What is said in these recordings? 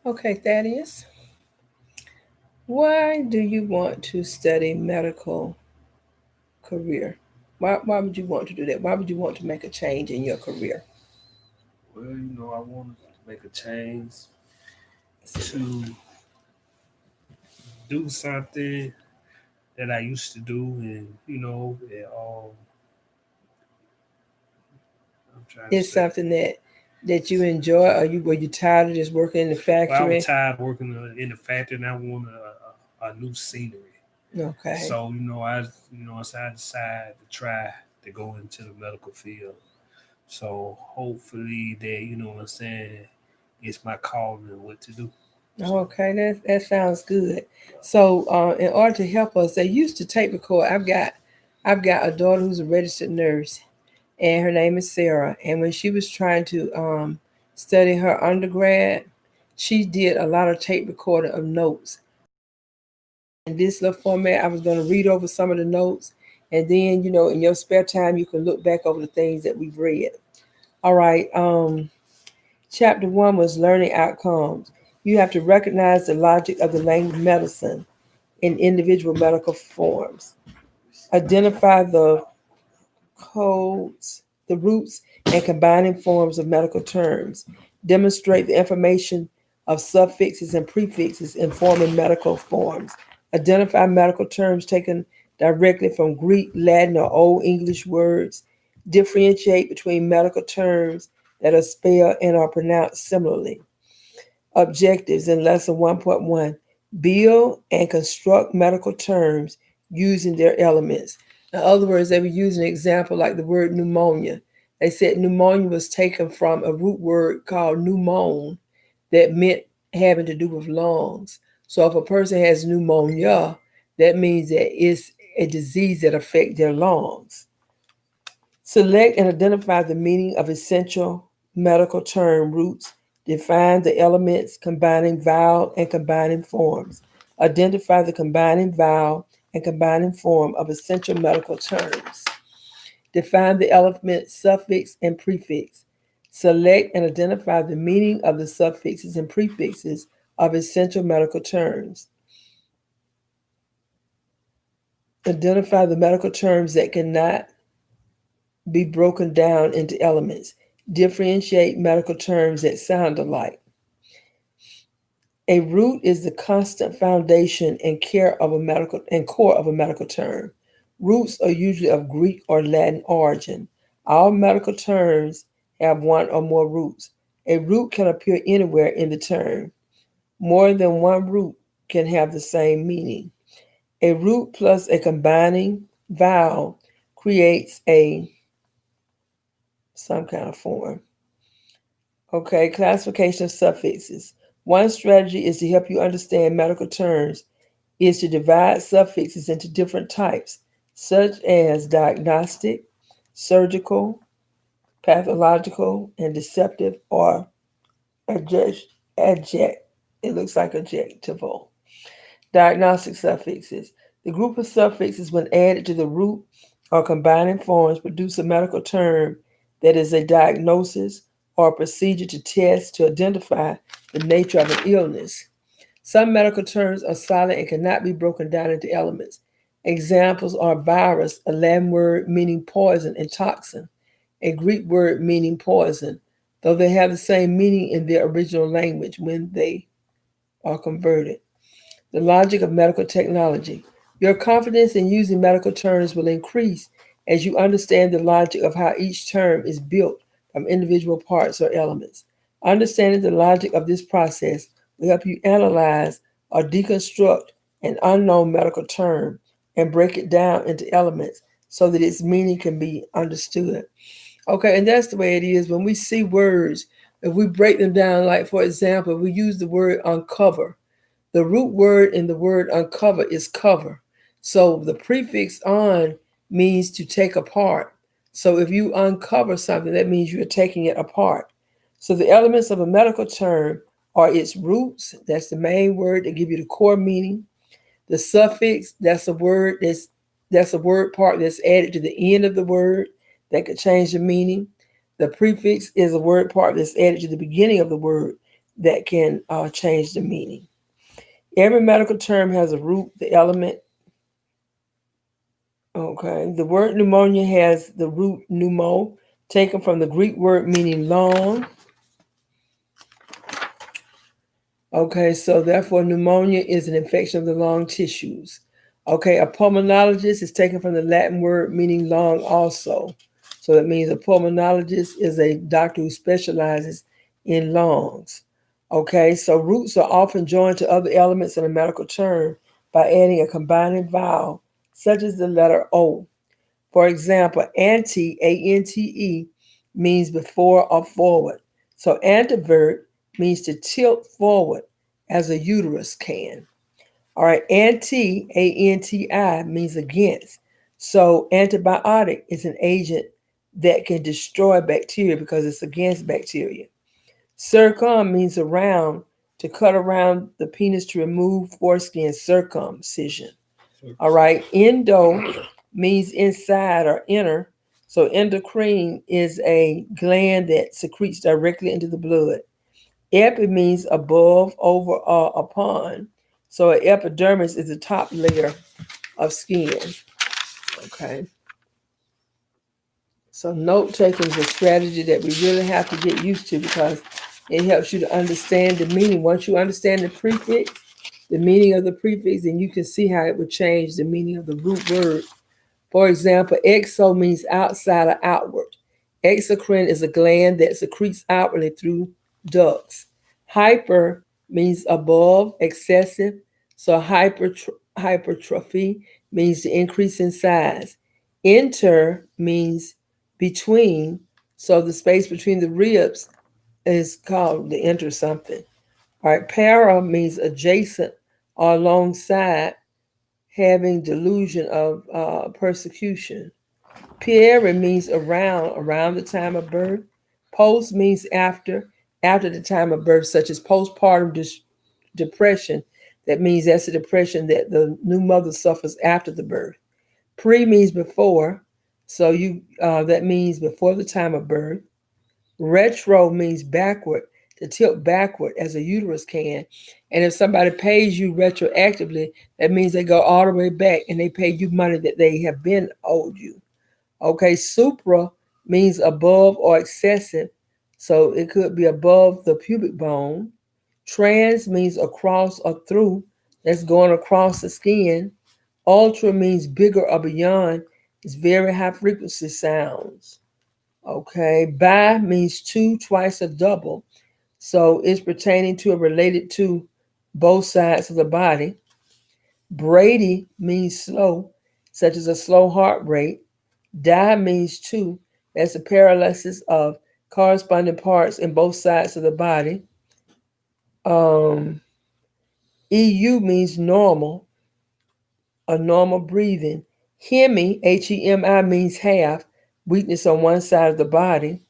Okay, Thaddeus, why do you want to study medical career? Why would you want to do that? Why would you want to make a change in your career? Well, I wanted to make a change to do something that I used to do, and I'm trying to It's say. something that you enjoy, or were you tired of just working in the Well, I was factory? tired working in the factory, and I wanted a new scenery. Okay. So so I decided to try to go into the medical field. So hopefully that what I'm saying, it's my calling and what to do. So Okay, that sounds good. So, in order to help us, they used to tape record. I've got a daughter who's a registered nurse, and her name is Sarah. And when she was trying to study her undergrad, she did a lot of tape recording of notes. In this little format, I was going to read over some of the notes, and then in your spare time, you can look back over the things that we've read. All right. Chapter one was learning outcomes. You have to recognize the logic of the language of medicine in individual medical forms. Identify the codes, the roots, and combining forms of medical terms. Demonstrate the information of suffixes and prefixes in forming medical forms. Identify medical terms taken directly from Greek, Latin, or Old English words. Differentiate between medical terms that are spelled and are pronounced similarly. Objectives in Lesson 1.1: build and construct medical terms using their elements. In other words, they were using an example like the word pneumonia. They said pneumonia was taken from a root word called pneumon that meant having to do with lungs. So if a person has pneumonia, that means that it's a disease that affects their lungs. Select and identify the meaning of essential medical term roots. Define the elements, combining vowel and combining forms. Identify the combining vowel and combining form of essential medical terms. Define the element suffix and prefix. Select and identify the meaning of the suffixes and prefixes of essential medical terms. Identify the medical terms that cannot be broken down into elements. Differentiate medical terms that sound alike. A root is the constant foundation and core of a medical term. Roots are usually of Greek or Latin origin. All medical terms have one or more roots. A root can appear anywhere in the term. More than one root can have the same meaning. A root plus a combining vowel creates a some kind of form. Okay, classification of suffixes. One strategy is to help you understand medical terms is to divide suffixes into different types, such as diagnostic, surgical, pathological, and deceptive or adject. adject it looks like adjectival. Diagnostic suffixes. The group of suffixes, when added to the root or combining forms, produce a medical term that is a diagnosis or a procedure to test to identify the nature of an illness. Some medical terms are silent and cannot be broken down into elements. Examples are virus, a Latin word meaning poison and toxin, a Greek word meaning poison, though they have the same meaning in their original language when they are converted. The logic of medical technology. Your confidence in using medical terms will increase as you understand the logic of how each term is built from individual parts or elements. Understanding the logic of this process will help you analyze or deconstruct an unknown medical term and break it down into elements so that its meaning can be understood. Okay, and that's the way it is when we see words. If we break them down, like for example, we use the word uncover. The root word in the word uncover is cover. So the prefix on means to take apart. So if you uncover something, that means you're taking it apart. So the elements of a medical term are its roots, that's the main word that give you the core meaning. The suffix, that's a word part that's added to the end of the word that could change the meaning. The prefix is a word part that's added to the beginning of the word that can change the meaning. Every medical term has a root, the element. Okay. The word pneumonia has the root pneumo, taken from the Greek word meaning long. Okay, so therefore pneumonia is an infection of the lung tissues. Okay, a pulmonologist is taken from the Latin word meaning lung also. So that means a pulmonologist is a doctor who specializes in lungs. Okay, so roots are often joined to other elements in a medical term by adding a combining vowel, such as the letter O. For example, ante, A-N-T-E, means before or forward. So antevert means to tilt forward as a uterus can. All right, anti, A-N-T-I, means against. So antibiotic is an agent that can destroy bacteria because it's against bacteria. Circum means around, to cut around the penis to remove foreskin, circumcision. All right, endo means inside or inner. So endocrine is a gland that secretes directly into the blood. Epi means above, over, or upon. So an epidermis is the top layer of skin. Okay. So note taking is a strategy that we really have to get used to because it helps you to understand the meaning. Once you understand the prefix, the meaning of the prefix, then you can see how it would change the meaning of the root word. For example, exo means outside or outward. Exocrine is a gland that secretes outwardly through ducts. Hyper means above, excessive. So hypertrophy means the increase in size. Inter means between. So the space between the ribs is called the inter something. All right, para means adjacent or alongside, having delusion of persecution. Pierre means around the time of birth. Post means after the time of birth, such as postpartum depression. That means that's a depression that the new mother suffers after the birth. Pre means before, so you that means before the time of birth. Retro means backward, to tilt backward as a uterus can. And if somebody pays you retroactively, that means they go all the way back and they pay you money that they have been owed you. Okay, supra means above or excessive. So it could be above the pubic bone. Trans means across or through. That's going across the skin. Ultra means bigger or beyond. It's very high frequency sounds. Okay, bi means two, twice, or double. So it's pertaining to or related to both sides of the body. Brady means slow, such as a slow heart rate. Di means two. That's a paralysis of corresponding parts in both sides of the body. Um, EU means normal, a normal breathing. Hemi, Hemi, means half, weakness on one side of the body.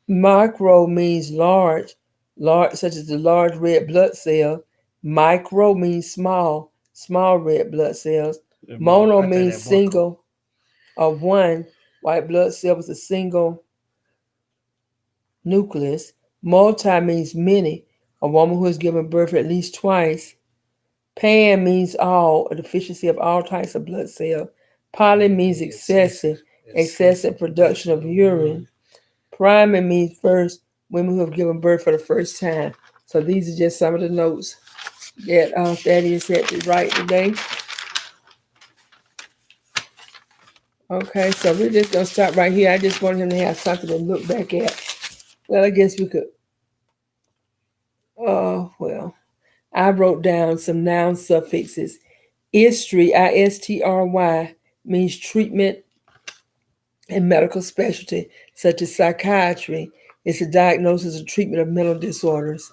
Macro means large, such as the large red blood cell. Micro means small, small red blood cells. Mono means single, of one white blood cell with a single nucleus. Multi means many, a woman who has given birth at least twice. Pan means all, a deficiency of all types of blood cells. Poly means excessive, excessive production of urine. Priming means first, women who have given birth for the first time. So these are just some of the notes that Thaddeus had to write today. Okay, so we're just going to stop right here. I just want him to have something to look back at. Well, I guess we could. Well, I wrote down some noun suffixes. Istry, I-S-T-R-Y, means treatment and medical specialty, such as psychiatry. It's a diagnosis or treatment of mental disorders.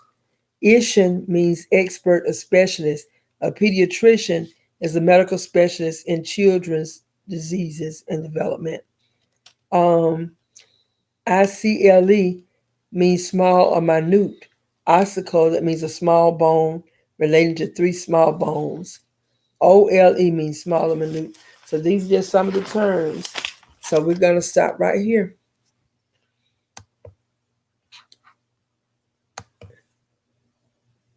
Ishan means expert or specialist. A pediatrician is a medical specialist in children's diseases and development. ICLE means small or minute. Ossicle, that means a small bone relating to three small bones. OLE means small or minute. So these are just some of the terms. So we're going to stop right here.